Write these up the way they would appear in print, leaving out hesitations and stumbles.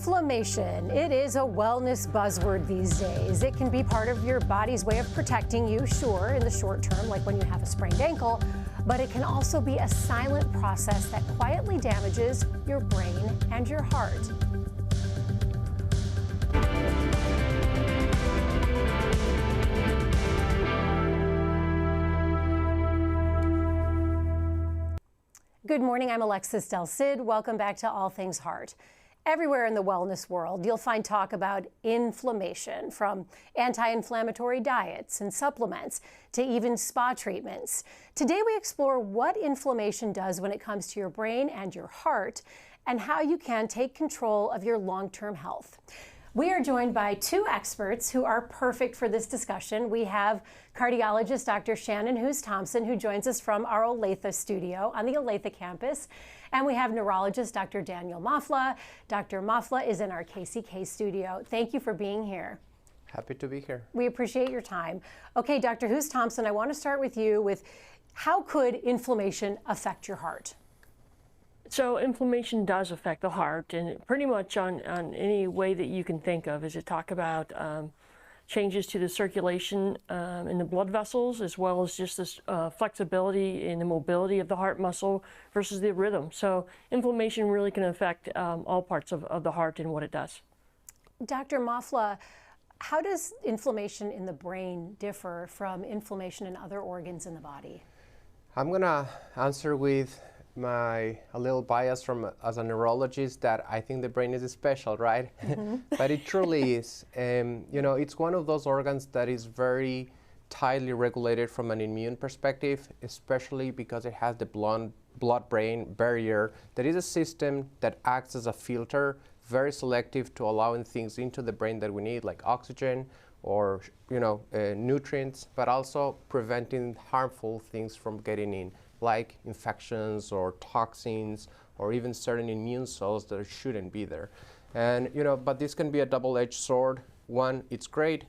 Inflammation. It is a wellness buzzword these days. It can be part of your body's way of protecting you, sure, in the short term, like when you have a sprained ankle, but it can also be a silent process that quietly damages your brain and your heart. Good morning, I'm Alexis Del Cid. Welcome back to All Things Heart. Everywhere in the wellness world, you'll find talk about inflammation, from anti-inflammatory diets and supplements to even spa treatments. Today we explore what inflammation does when it comes to your brain and your heart, and how you can take control of your long-term health. We are joined by two experts who are perfect for this discussion. We have cardiologist Dr. Shannon Hughes-Thompson, who joins us from our Olathe studio on the Olathe campus. And we have neurologist Dr. Daniel Mafla. Dr. Mafla is in our KCK studio. Thank you for being here. Happy to be here. We appreciate your time. Okay, Dr. Hughes-Thompson, I want to start with you with how could inflammation affect your heart? So inflammation does affect the heart, and pretty much on any way that you can think of. As you talk about changes to the circulation in the blood vessels, as well as just this flexibility in the mobility of the heart muscle versus the rhythm. So inflammation really can affect all parts of the heart and what it does. Dr. Mafla, how does inflammation in the brain differ from inflammation in other organs in the body? I'm going to answer with a little bias as a neurologist, that I think the brain is special, right? Mm-hmm. But it truly is. You know, it's one of those organs that is very tightly regulated from an immune perspective, especially because it has the blood-brain barrier. That is a system that acts as a filter, very selective to allowing things into the brain that we need, like oxygen or nutrients, but also preventing harmful things from getting in, like infections or toxins or even certain immune cells that shouldn't be there. And but this can be a double-edged sword. One, it's great,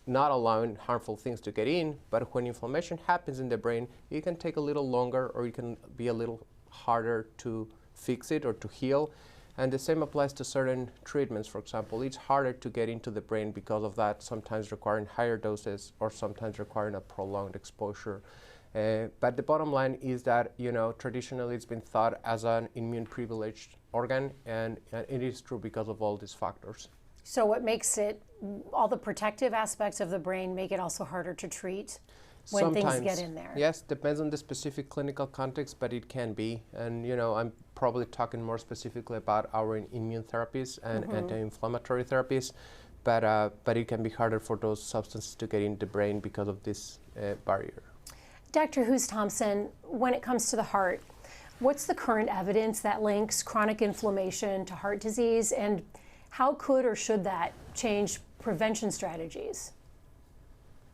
not allowing harmful things to get in, but when inflammation happens in the brain, it can take a little longer, or it can be a little harder to fix it or to heal. And the same applies to certain treatments. For example, it's harder to get into the brain because of that, sometimes requiring higher doses or sometimes requiring a prolonged exposure. But the bottom line is that, traditionally it's been thought as an immune-privileged organ, and it is true because of all these factors. So what makes it, all the protective aspects of the brain make it also harder to treat when Sometimes, things get in there? Yes, depends on the specific clinical context, but it can be. And, I'm probably talking more specifically about our immune therapies and anti-inflammatory therapies, but it can be harder for those substances to get in the brain because of this barrier. Dr. Hughes-Thompson, when it comes to the heart, what's the current evidence that links chronic inflammation to heart disease, and how could or should that change prevention strategies?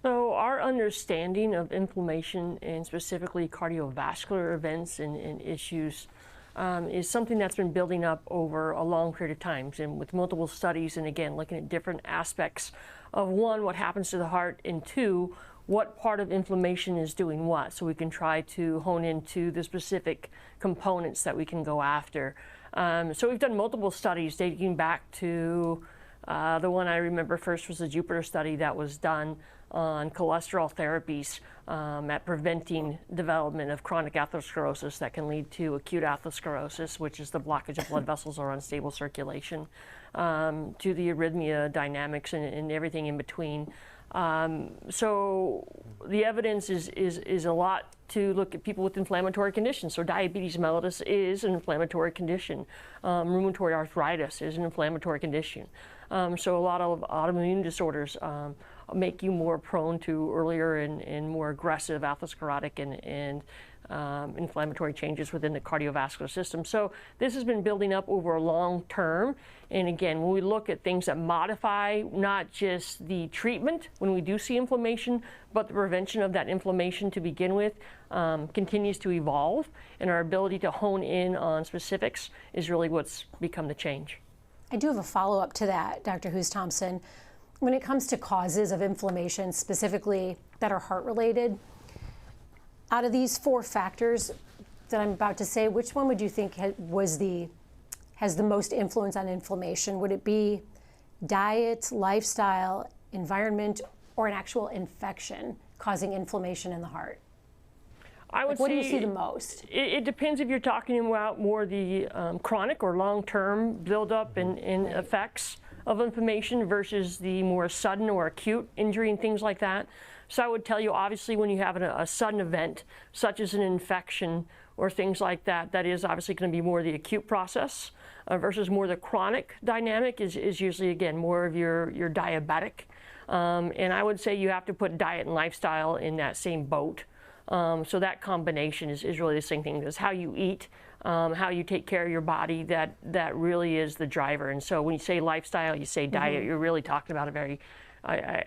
So our understanding of inflammation, and specifically cardiovascular events and issues, is something that's been building up over a long period of time, and with multiple studies, and again, looking at different aspects of, one, what happens to the heart, and two, what part of inflammation is doing what, so we can try to hone into the specific components that we can go after. So we've done multiple studies dating back to the one I remember first was the Jupiter study that was done on cholesterol therapies at preventing development of chronic atherosclerosis that can lead to acute atherosclerosis, which is the blockage of blood vessels or unstable circulation, to the arrhythmia dynamics and everything in between. So the evidence is a lot to look at people with inflammatory conditions. So diabetes mellitus is an inflammatory condition. Rheumatoid arthritis is an inflammatory condition. So a lot of autoimmune disorders make you more prone to earlier and more aggressive atherosclerotic and inflammatory changes within the cardiovascular system. So this has been building up over a long term. And again, when we look at things that modify not just the treatment when we do see inflammation, but the prevention of that inflammation to begin with continues to evolve. And our ability to hone in on specifics is really what's become the change. I do have a follow-up to that, Dr. Hughes-Thompson. When it comes to causes of inflammation, specifically that are heart-related, out of these four factors that I'm about to say, which one would you think has the most influence on inflammation? Would it be diet, lifestyle, environment, or an actual infection causing inflammation in the heart? I would What say do you see the most? It depends if you're talking about more the chronic or long-term buildup and effects of inflammation versus the more sudden or acute injury and things like that. So I would tell you, obviously, when you have a sudden event, such as an infection or things like that, that is obviously going to be more the acute process versus more the chronic dynamic is usually, again, more of your diabetic. And I would say you have to put diet and lifestyle in that same boat. So that combination is really the same thing. It's how you eat, how you take care of your body, that really is the driver. And so when you say lifestyle, you say diet, you're really talking about a very,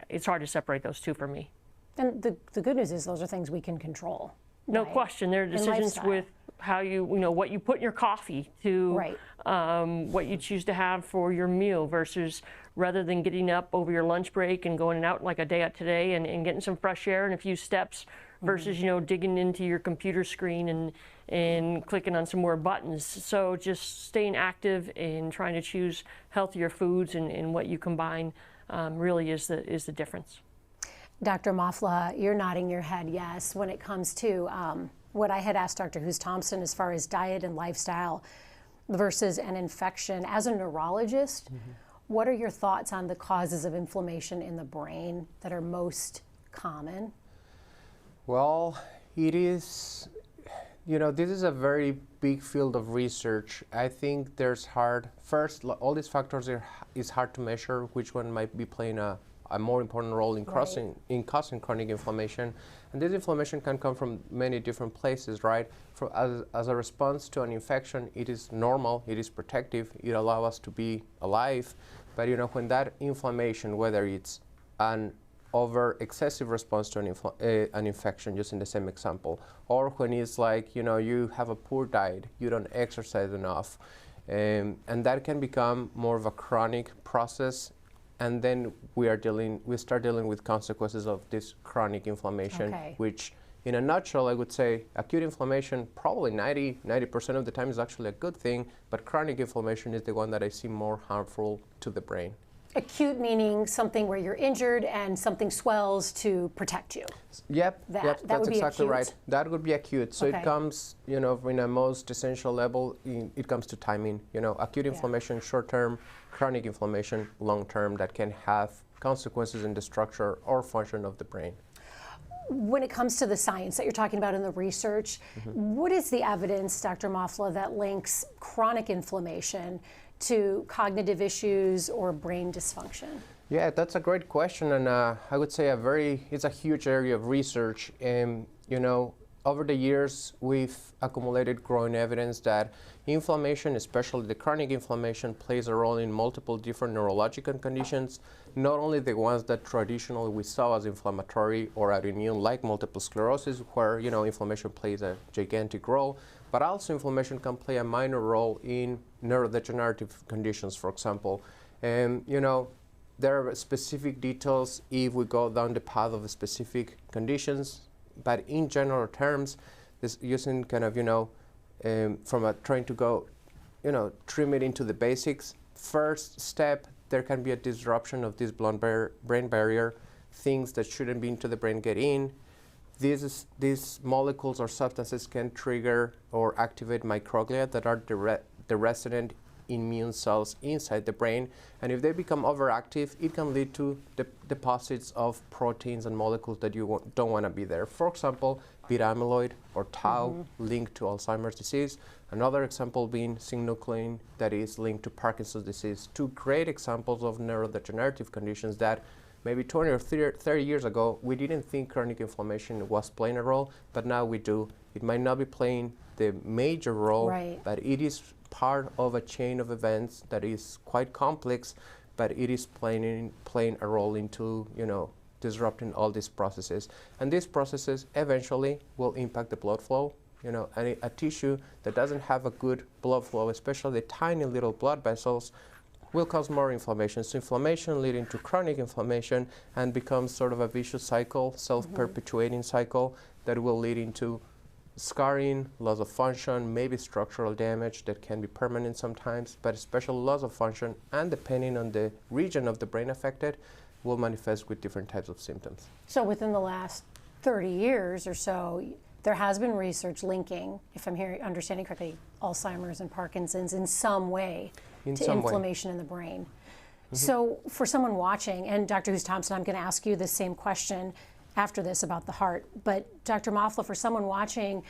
it's hard to separate those two for me. And the good news is those are things we can control. No right? question. There are decisions with how what you put in your coffee to what you choose to have for your meal versus rather than getting up over your lunch break and going out like a day out today and getting some fresh air and a few steps versus, digging into your computer screen and clicking on some more buttons. So just staying active and trying to choose healthier foods and what you combine really is the difference. Dr. Mafla, you're nodding your head yes when it comes to what I had asked Dr. Hughes-Thompson as far as diet and lifestyle versus an infection. As a neurologist, what are your thoughts on the causes of inflammation in the brain that are most common? Well, it is, this is a very big field of research. I think there's first, all these factors is hard to measure which one might be playing a more important role in causing chronic inflammation. And this inflammation can come from many different places, right? As a response to an infection, it is normal, it is protective, it allows us to be alive. But when that inflammation, whether it's an excessive response to an infection, just in the same example, or when it's like, you have a poor diet, you don't exercise enough, and that can become more of a chronic process. And then we start dealing with consequences of this chronic inflammation, which in a nutshell, I would say acute inflammation, probably 90% of the time is actually a good thing, but chronic inflammation is the one that I see more harmful to the brain. Acute meaning something where you're injured and something swells to protect you. Yep, that's exactly right. That would be acute. So it comes, in a most essential level, it comes to timing. Acute inflammation, short-term, chronic inflammation, long-term, that can have consequences in the structure or function of the brain. When it comes to the science that you're talking about in the research, what is the evidence, Dr. Mafla, that links chronic inflammation to cognitive issues or brain dysfunction? Yeah, that's a great question, and I would say it's a huge area of research. And over the years, we've accumulated growing evidence that inflammation, especially the chronic inflammation, plays a role in multiple different neurological conditions, not only the ones that traditionally we saw as inflammatory or autoimmune, like multiple sclerosis, where inflammation plays a gigantic role, but also inflammation can play a minor role in neurodegenerative conditions, for example. And there are specific details if we go down the path of the specific conditions, but in general terms, this using kind of trying to go trim it into the basics. First step, there can be a disruption of this blood-brain barrier. Things that shouldn't be into the brain get in. These molecules or substances can trigger or activate microglia that are the resident immune cells inside the brain, and if they become overactive, it can lead to deposits of proteins and molecules that you don't want to be there. For example, beta amyloid or tau linked to Alzheimer's disease. Another example being synuclein that is linked to Parkinson's disease. Two great examples of neurodegenerative conditions that maybe 20 or 30 years ago, we didn't think chronic inflammation was playing a role, but now we do. It might not be playing the major role, but it is part of a chain of events that is quite complex, but it is playing a role into disrupting all these processes. And these processes eventually will impact the blood flow. A tissue that doesn't have a good blood flow, especially the tiny little blood vessels, will cause more inflammation. So inflammation leading to chronic inflammation and becomes sort of a vicious cycle, self-perpetuating cycle that will lead into scarring, loss of function, maybe structural damage that can be permanent sometimes, but especially loss of function, and depending on the region of the brain affected, will manifest with different types of symptoms. So within the last 30 years or so, there has been research linking, if I'm understanding correctly, Alzheimer's and Parkinson's in some way to inflammation in the brain. So for someone watching, and Dr. Hughes-Thompson, I'm going to ask you the same question after this about the heart, but Dr. Moffla, for someone watching,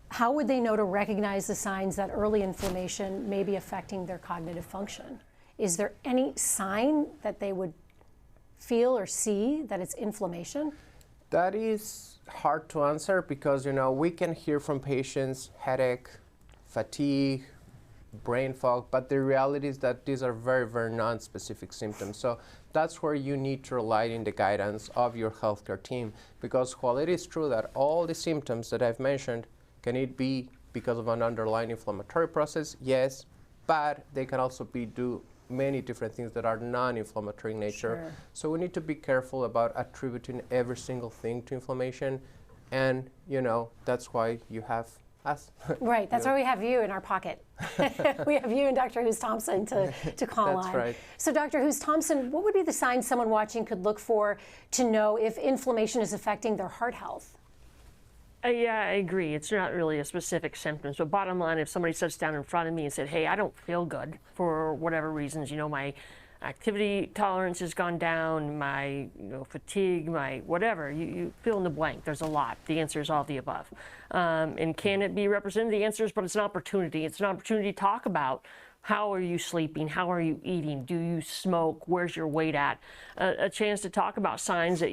how would they know to recognize the signs that early inflammation may be affecting their cognitive function? Is there any sign that they would feel or see that it's inflammation? That is hard to answer because, we can hear from patients headache, fatigue, brain fog, but the reality is that these are very, very non-specific symptoms. So that's where you need to rely on the guidance of your healthcare team, because while it is true that all the symptoms that I've mentioned, can it be because of an underlying inflammatory process? Yes, but they can also be due many different things that are non-inflammatory in nature. Sure. So we need to be careful about attributing every single thing to inflammation, and that's why you have us. Right, that's why we have you in our pocket. We have you and Dr. Hughes-Thompson to call on. That's right. So Dr. Hughes-Thompson, what would be the signs someone watching could look for to know if inflammation is affecting their heart health? Yeah, I agree. It's not really a specific symptom. So bottom line, if somebody sits down in front of me and said, hey, I don't feel good for whatever reasons, my activity tolerance has gone down, my fatigue, my whatever, you fill in the blank. There's a lot. The answer is all the above. And can it be represented? The answer is, but it's an opportunity. It's an opportunity to talk about how are you sleeping? How are you eating? Do you smoke? Where's your weight at? A chance to talk about signs that,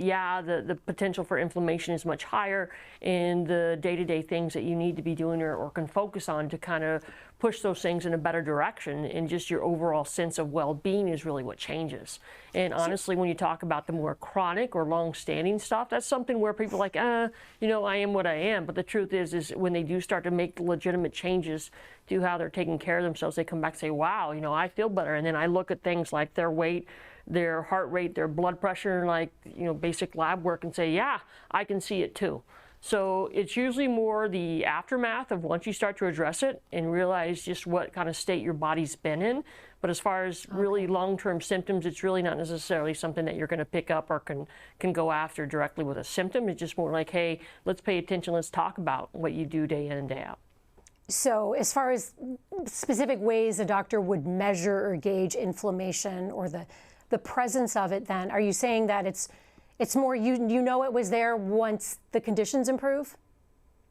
the potential for inflammation is much higher in the day-to-day things that you need to be doing or can focus on to kind of push those things in a better direction, and just your overall sense of well-being is really what changes. And honestly, when you talk about the more chronic or long-standing stuff, that's something where people are like, I am what I am. But the truth is when they do start to make legitimate changes to how they're taking care of themselves, they come back and say, wow, I feel better. And then I look at things like their weight, their heart rate, their blood pressure, like, basic lab work, and say, yeah, I can see it too. So it's usually more the aftermath of once you start to address it and realize just what kind of state your body's been in. But as far as really long-term symptoms, it's really not necessarily something that you're going to pick up or can go after directly with a symptom. It's just more like, hey, let's pay attention. Let's talk about what you do day in and day out. So as far as specific ways a doctor would measure or gauge inflammation or the presence of it, then, are you saying that it's more you know it was there once the conditions improve?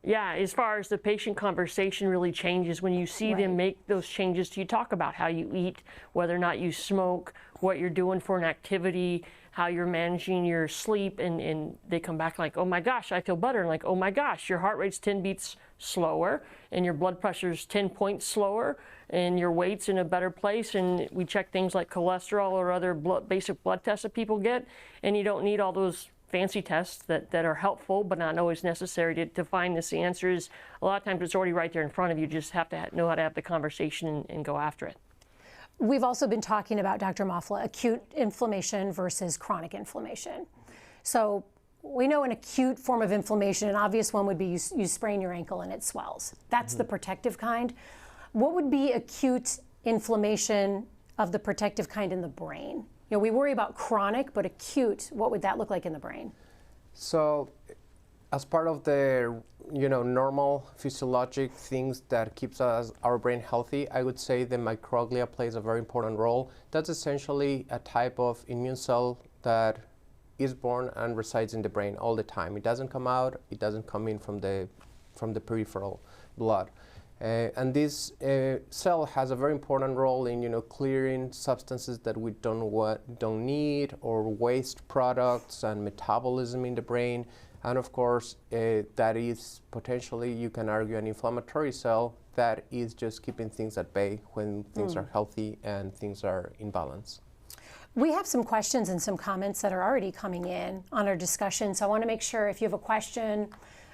Yeah, as far as the patient conversation really changes when you see them make those changes. You talk about how you eat, whether or not you smoke, what you're doing for an activity, how you're managing your sleep, and they come back like, oh my gosh, I feel better. And like, oh my gosh, your heart rate's 10 beats slower, and your blood pressure's 10 points slower, and your weight's in a better place. And we check things like cholesterol or other basic blood tests that people get, and you don't need all those fancy tests that are helpful but not always necessary to find this. The answer is a lot of times it's already right there in front of you. You just have to know how to have the conversation and go after it. We've also been talking about, Dr. Moffla, acute inflammation versus chronic inflammation. So we know an acute form of inflammation, an obvious one would be you sprain your ankle and it swells. That's the protective kind. What would be acute inflammation of the protective kind in the brain? We worry about chronic, but acute, what would that look like in the brain? So as part of the normal physiologic things that keeps our brain healthy, I would say the microglia plays a very important role. That's essentially a type of immune cell that is born and resides in the brain all the time. It doesn't come out, it doesn't come in from the peripheral blood. And this cell has a very important role in clearing substances that we don't need, or waste products and metabolism in the brain. And of course, that is potentially, you can argue, an inflammatory cell that is just keeping things at bay when things are healthy and things are in balance. We have some questions and some comments that are already coming in on our discussion. So I want to make sure if you have a question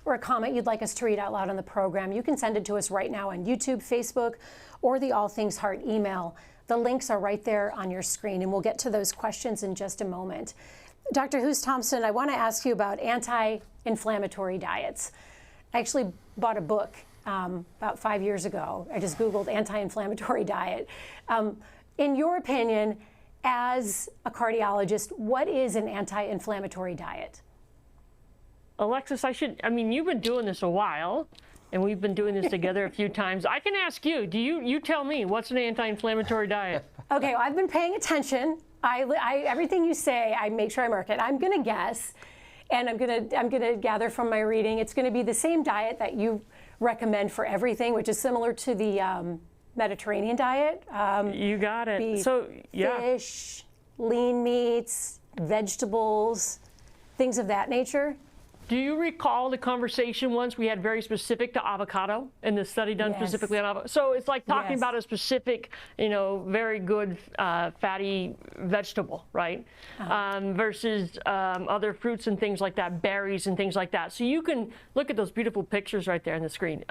or a comment you'd like us to read out loud on the program, you can send it to us right now on YouTube, Facebook, or the All Things Heart email. The links are right there on your screen, and we'll get to those questions in just a moment. Dr. Hughes-Thompson, I want to ask you about anti-inflammatory diets. I actually bought a book about 5 years ago. I just Googled anti-inflammatory diet. In your opinion, as a cardiologist, what is an anti-inflammatory diet? Alexis, I mean, you've been doing this a while, and we've been doing this together a few times. I can ask you, you tell me, what's an anti-inflammatory diet? Okay, well, I've been paying attention. Everything you say, I make sure I mark it. I'm gonna guess, and I'm gonna gather from my reading, it's gonna be the same diet that you recommend for everything, which is similar to the Mediterranean diet. You got it. Beef, So, yeah. fish, lean meats, vegetables, things of that nature. Do you recall the conversation once we had very specific to avocado and the study done Yes. specifically on avocado? So it's like talking Yes. about a specific, very good fatty vegetable, right? Versus other fruits and things like that, berries and things like that. So you can look at those beautiful pictures right there on the screen.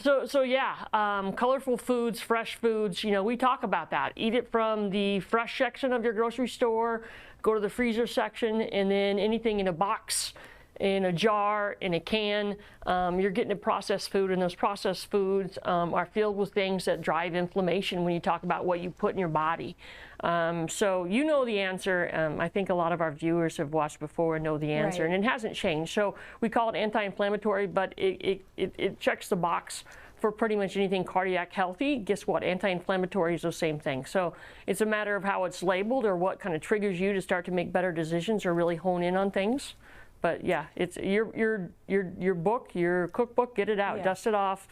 Colorful foods, fresh foods, we talk about that. Eat it from the fresh section of your grocery store, go to the freezer section, and then anything in a box, in a jar, in a can, you're getting a processed food, and those processed foods are filled with things that drive inflammation when you talk about what you put in your body. So you know the answer. I think a lot of our viewers have watched before and know the answer, Right. and it hasn't changed. So we call it anti-inflammatory, but it checks the box for pretty much anything cardiac healthy. Guess what? Anti-inflammatory is the same thing. So it's a matter of how it's labeled or what kind of triggers you to start to make better decisions or really hone in on things. But yeah, it's your book, your cookbook. Get it out, Yeah. dust it off,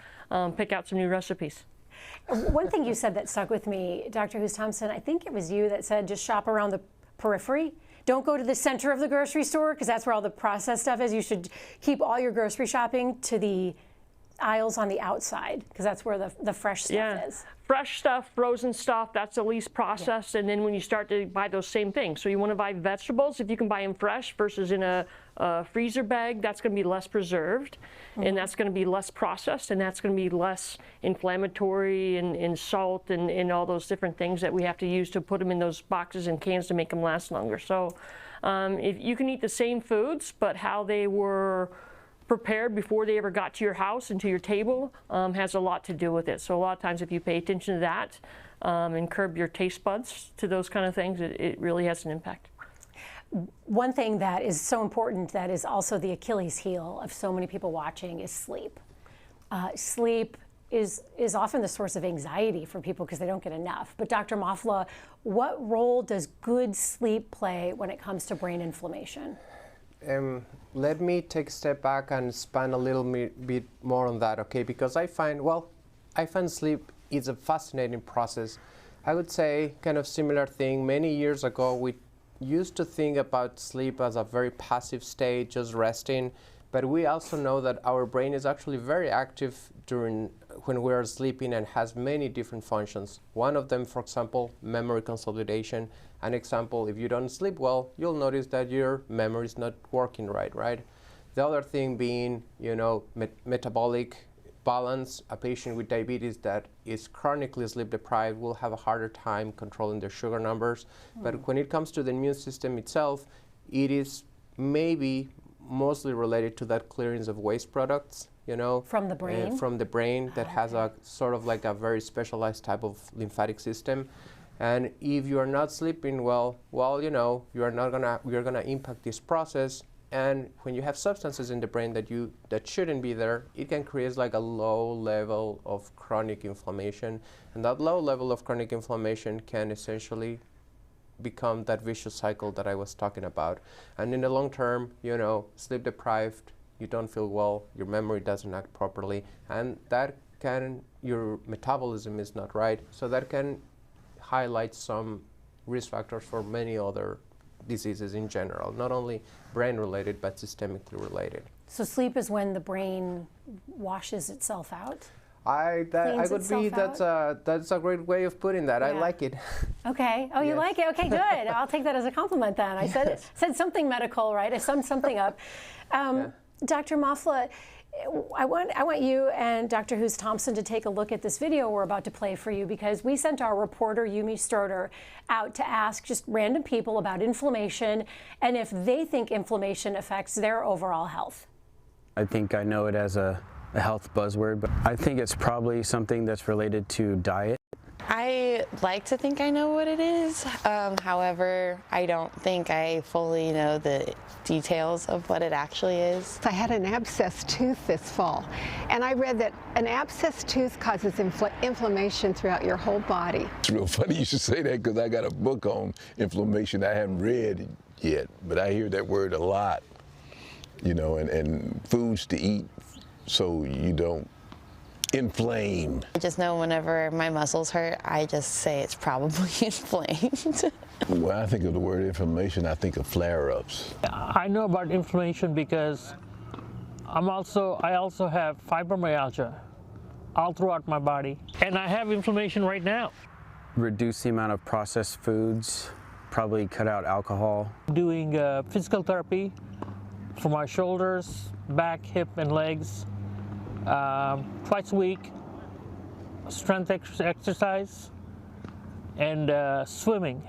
pick out some new recipes. One thing you said that stuck with me, Dr. Hughes-Thompson, I think it was you that said just shop around the periphery. Don't go to the center of the grocery store because that's where all the processed stuff is. You should keep all your grocery shopping to the aisles on the outside because that's where the fresh stuff is. Fresh stuff, frozen stuff, that's the least processed. And then when you start to buy those same things, so you want to buy vegetables, if you can buy them fresh versus in a freezer bag, that's going to be less preserved, and that's going to be less processed, and that's going to be less inflammatory and salt and all those different things that we have to use to put them in those boxes and cans to make them last longer. So if you can eat the same foods, but how they were prepared before they ever got to your house and to your table has a lot to do with it. So a lot of times if you pay attention to that and curb your taste buds to those kind of things, it really has an impact. One thing that is so important that is also the Achilles heel of so many people watching is sleep. Sleep is often the source of anxiety for people because they don't get enough. But Dr. Mafla, what role does good sleep play when it comes to brain inflammation? Let me take a step back and expand a little bit more on that, okay? Because I find sleep is a fascinating process. I would say kind of similar thing. Many years ago, we used to think about sleep as a very passive state, just resting. But we also know that our brain is actually very active when we are sleeping and has many different functions. One of them, for example, memory consolidation. An example, if you don't sleep well, you'll notice that your memory is not working right? The other thing being, metabolic balance. A patient with diabetes that is chronically sleep deprived will have a harder time controlling their sugar numbers. But when it comes to the immune system itself, it is maybe mostly related to that clearance of waste products, From the brain? From the brain that has a sort of like a very specialized type of lymphatic system. And if you are not sleeping well, you're gonna impact this process. And when you have substances in the brain that shouldn't be there, it can create like a low level of chronic inflammation. And that low level of chronic inflammation can essentially become that vicious cycle that I was talking about. And in the long term, sleep deprived, you don't feel well, your memory doesn't act properly, and your metabolism is not right. So that can highlight some risk factors for many other diseases in general, not only brain-related, but systemically related. So sleep is when the brain washes itself out? That's a great way of putting that. Yeah. I like it. Okay. Oh, you like it? Okay, good. I'll take that as a compliment then. I said something medical, right? I summed something up. Dr. Mafla, I want you and Dr. Hughes-Thompson to take a look at this video we're about to play for you because we sent our reporter, Yumi Stroder, out to ask just random people about inflammation and if they think inflammation affects their overall health. I think I know it as a health buzzword, but I think it's probably something that's related to diet. I like to think I know what it is. However, I don't think I fully know the details of what it actually is. I had an abscessed tooth this fall, and I read that an abscessed tooth causes inflammation throughout your whole body. It's real funny you should say that because I got a book on inflammation I haven't read yet, but I hear that word a lot, you know, and foods to eat so you don't inflame. I just know whenever my muscles hurt, I just say it's probably inflamed. When I think of the word inflammation, I think of flare-ups. I know about inflammation because I also have fibromyalgia all throughout my body, and I have inflammation right now. Reduce the amount of processed foods, probably cut out alcohol. Doing physical therapy for my shoulders, back, hip, and legs. Twice a week, strength exercise, and swimming.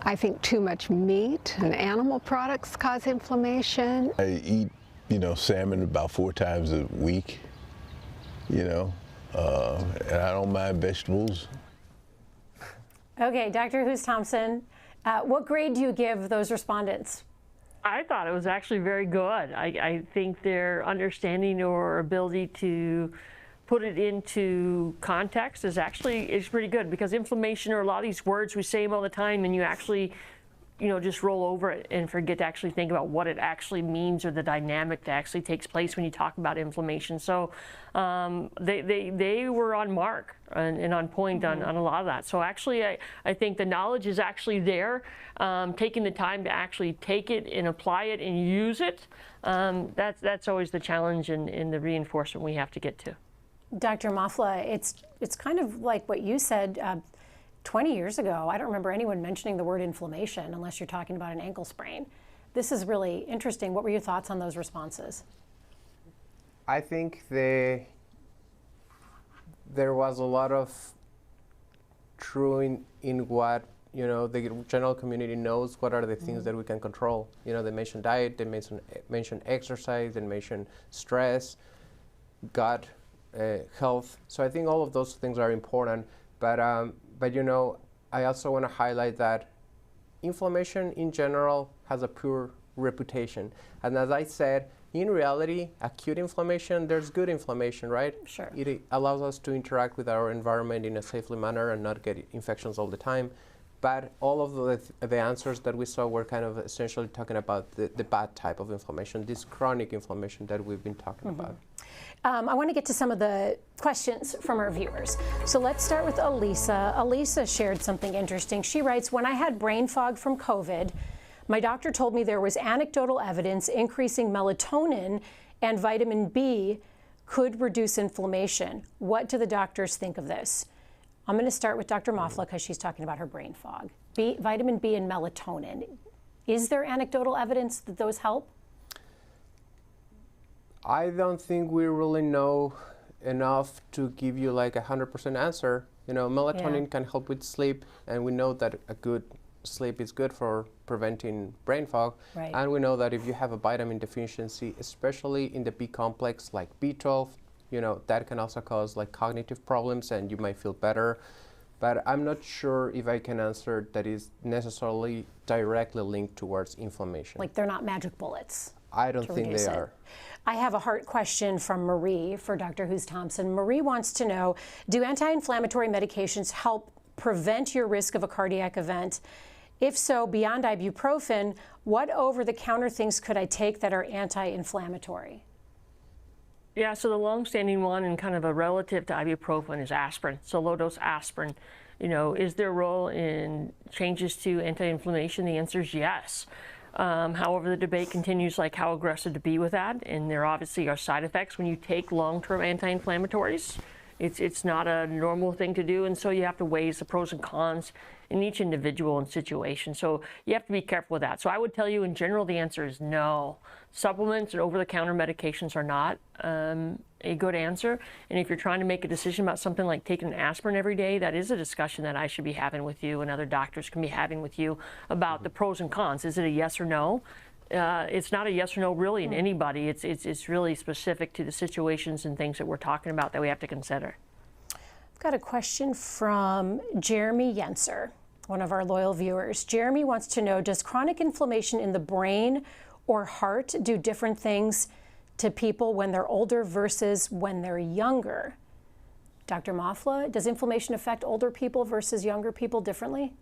I think too much meat and animal products cause inflammation. I eat, you know, salmon about 4 times a week, you know, and I don't mind vegetables. Okay, Dr. Who's Thompson, what grade do you give those respondents? I thought it was actually very good. I think their understanding or ability to put it into context is pretty good, because inflammation are a lot of these words we say them all the time, and you actually, you know, just roll over it and forget to actually think about what it actually means or the dynamic that actually takes place when you talk about inflammation. So they were on mark and on point on a lot of that. So actually, I think the knowledge is actually there. Taking the time to actually take it and apply it and use it, that's always the challenge and the reinforcement we have to get to. Dr. Mafla, it's kind of like what you said 20 years ago. I don't remember anyone mentioning the word inflammation unless you're talking about an ankle sprain. This is really interesting. What were your thoughts on those responses? I think there was a lot of true in what, you know, the general community knows what are the things that we can control. You know, they mentioned diet, they mentioned exercise, they mentioned stress, gut health. So I think all of those things are important. But you know, I also want to highlight that inflammation in general has a poor reputation. And as I said, in reality, acute inflammation, there's good inflammation, right? Sure. It allows us to interact with our environment in a safely manner and not get infections all the time. But all of the answers that we saw were kind of essentially talking about the bad type of inflammation, this chronic inflammation that we've been talking about. I want to get to some of the questions from our viewers. So let's start with Elisa. Elisa shared something interesting. She writes, when I had brain fog from COVID, my doctor told me there was anecdotal evidence increasing melatonin and vitamin B could reduce inflammation. What do the doctors think of this? I'm going to start with Dr. Mafla because she's talking about her brain fog. Vitamin B and melatonin. Is there anecdotal evidence that those help? I don't think we really know enough to give you like 100% answer. You know, melatonin can help with sleep, and we know that a good sleep is good for preventing brain fog. Right. And we know that if you have a vitamin deficiency, especially in the B complex like B12, you know, that can also cause like cognitive problems and you might feel better. But I'm not sure if I can answer that is necessarily directly linked towards inflammation. Like they're not magic bullets. I don't think they are. I have a heart question from Marie for Dr. Who's Thompson. Marie wants to know, do anti-inflammatory medications help prevent your risk of a cardiac event? If so, beyond ibuprofen, what over-the-counter things could I take that are anti-inflammatory? Yeah, so the long-standing one and kind of a relative to ibuprofen is aspirin. So low-dose aspirin. You know, is there a role in changes to anti-inflammation? The answer is yes. However, the debate continues, like how aggressive to be with that, and there obviously are side effects when you take long-term anti-inflammatories. It's not a normal thing to do, and so you have to weigh the pros and cons in each individual and situation. So you have to be careful with that. So I would tell you in general the answer is no. Supplements and over-the-counter medications are not a good answer. And if you're trying to make a decision about something like taking an aspirin every day, that is a discussion that I should be having with you and other doctors can be having with you about the pros and cons. Is it a yes or no? it's not a yes or no really in anybody. It's really specific to the situations and things that we're talking about that we have to consider. I've got a question from Jeremy Yenser, one of our loyal viewers. Jeremy wants to know, does chronic inflammation in the brain or heart do different things to people when they're older versus when they're younger? Dr. Mafla, does inflammation affect older people versus younger people differently?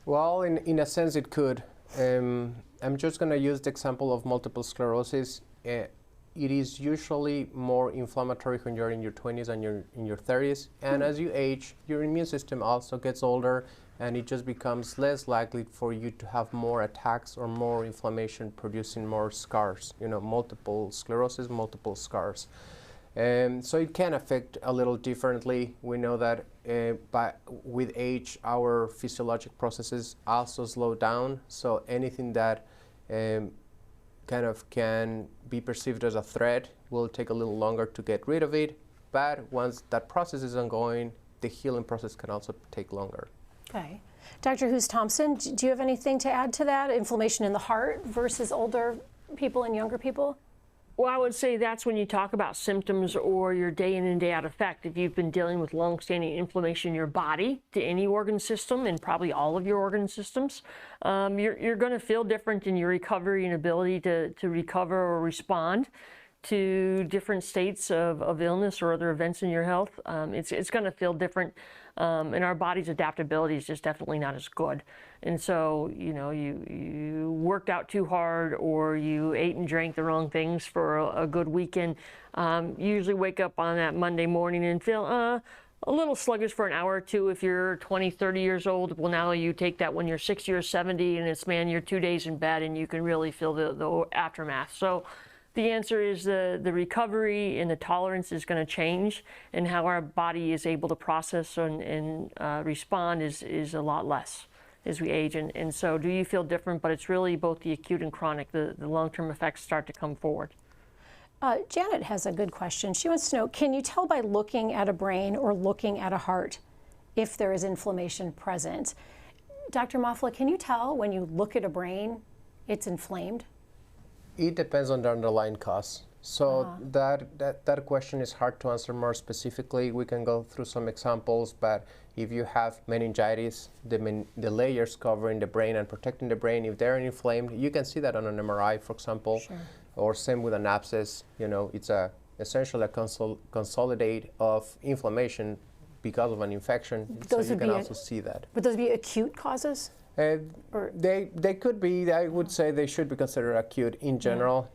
Well, in a sense it could. I'm just going to use the example of multiple sclerosis. It is usually more inflammatory when you're in your 20s and you're in your 30s. And as you age, your immune system also gets older, and it just becomes less likely for you to have more attacks or more inflammation producing more scars, multiple sclerosis, multiple scars. So it can affect a little differently. We know that with age, our physiologic processes also slow down. So anything that kind of can be perceived as a threat will take a little longer to get rid of it. But once that process is ongoing, the healing process can also take longer. Okay. Dr. Hughes-Thompson, do you have anything to add to that? Inflammation in the heart versus older people and younger people? Well, I would say that's when you talk about symptoms or your day in and day out effect. If you've been dealing with long-standing inflammation in your body to any organ system, and probably all of your organ systems, you're going to feel different in your recovery and ability to recover or respond to different states of illness or other events in your health. It's going to feel different, and our body's adaptability is just definitely not as good. And so, you worked out too hard, or you ate and drank the wrong things for a good weekend. You usually wake up on that Monday morning and feel a little sluggish for an hour or two if you're 20, 30 years old. Well, now you take that when you're 60 or 70, and it's, man, you're 2 days in bed, and you can really feel the aftermath. So the answer is the recovery and the tolerance is going to change, and how our body is able to process and respond is a lot less as we age. And so do you feel different? But it's really both the acute and chronic. The long-term effects start to come forward. Janet has a good question. She wants to know, can you tell by looking at a brain or looking at a heart if there is inflammation present? Dr. Mafla, can you tell when you look at a brain it's inflamed? It depends on the underlying cause. So that question is hard to answer more specifically. We can go through some examples, but if you have meningitis, the layers covering the brain and protecting the brain, if they're inflamed, you can see that on an MRI, for example. Sure. Or same with an abscess. It's essentially a consolidate of inflammation because of an infection. So you can also see that. Would those be acute causes? They could be. I would say they should be considered acute in general,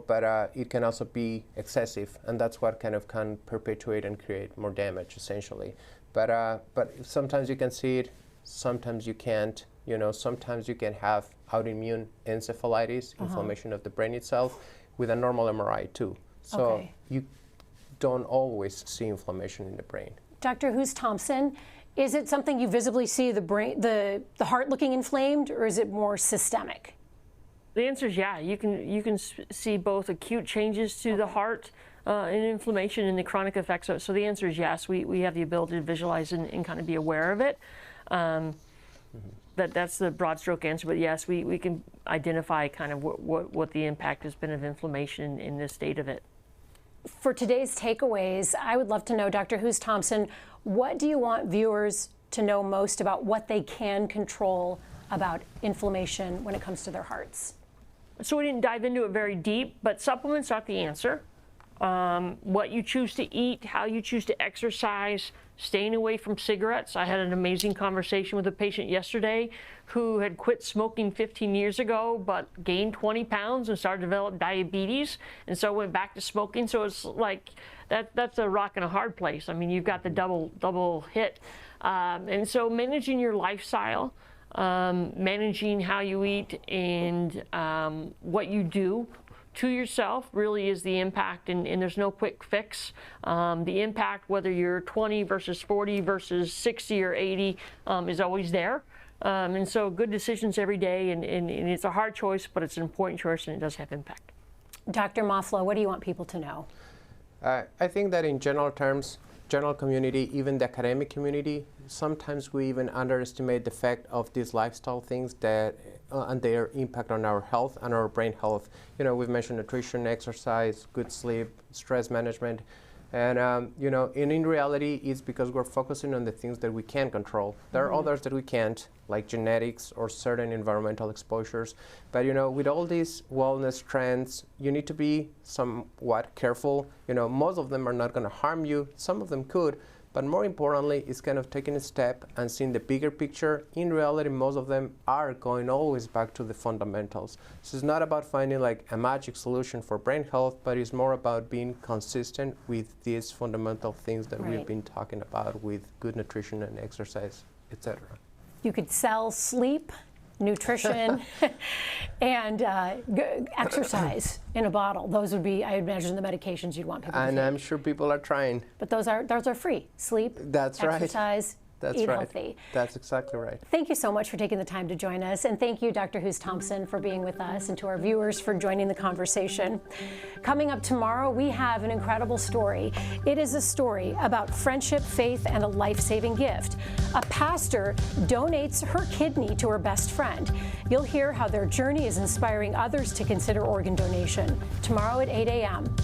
but it can also be excessive, and that's what kind of can perpetuate and create more damage, essentially. But sometimes you can see it, sometimes you can't. Sometimes you can have autoimmune encephalitis, inflammation of the brain itself, with a normal MRI too. So you don't always see inflammation in the brain. Dr. Hughes-Thompson, is it something you visibly see the brain, the heart looking inflamed, or is it more systemic? The answer is yeah. You can see both acute changes to the heart and inflammation and the chronic effects of it. So the answer is yes. We have the ability to visualize and kind of be aware of it. That's the broad stroke answer. But yes, we can identify kind of what the impact has been of inflammation in this state of it. For today's takeaways, I would love to know, Dr. Hughes-Thompson, what do you want viewers to know most about what they can control about inflammation when it comes to their hearts? So we didn't dive into it very deep, but supplements aren't the answer. What you choose to eat, how you choose to exercise, staying away from cigarettes. I had an amazing conversation with a patient yesterday who had quit smoking 15 years ago, but gained 20 pounds and started to develop diabetes, and so went back to smoking. So it's like that's a rock and a hard place. I mean, you've got the double hit. And so managing your lifestyle, managing how you eat and what you do to yourself really is the impact, and there's no quick fix. The impact, whether you're 20 versus 40 versus 60 or 80, is always there. And so good decisions every day, and it's a hard choice, but it's an important choice, and it does have impact. Dr. Mafla, what do you want people to know? I think that in general terms, general community, even the academic community, sometimes we even underestimate the effect of these lifestyle things that and their impact on our health and our brain health. You know, we've mentioned nutrition, exercise, good sleep, stress management. And you know, in reality, it's because we're focusing on the things that we can control. There are others that we can't, like genetics or certain environmental exposures. But you know, with all these wellness trends, you need to be somewhat careful. You know, most of them are not going to harm you. Some of them could. But more importantly, it's kind of taking a step and seeing the bigger picture. In reality, most of them are going always back to the fundamentals. So it's not about finding like a magic solution for brain health, but it's more about being consistent with these fundamental things that we've been talking about with good nutrition and exercise, etc. You could sell sleep, nutrition, and exercise in a bottle. Those would be, I imagine, the medications you'd want people to take. And I'm sure people are trying. But those are free. Sleep, exercise, eat healthy. That's exactly right. Thank you so much for taking the time to join us. And thank you, Dr. Hughes Thompson, for being with us, and to our viewers for joining the conversation. Coming up tomorrow, we have an incredible story. It is a story about friendship, faith, and a life-saving gift. A pastor donates her kidney to her best friend. You'll hear how their journey is inspiring others to consider organ donation. Tomorrow at 8 a.m.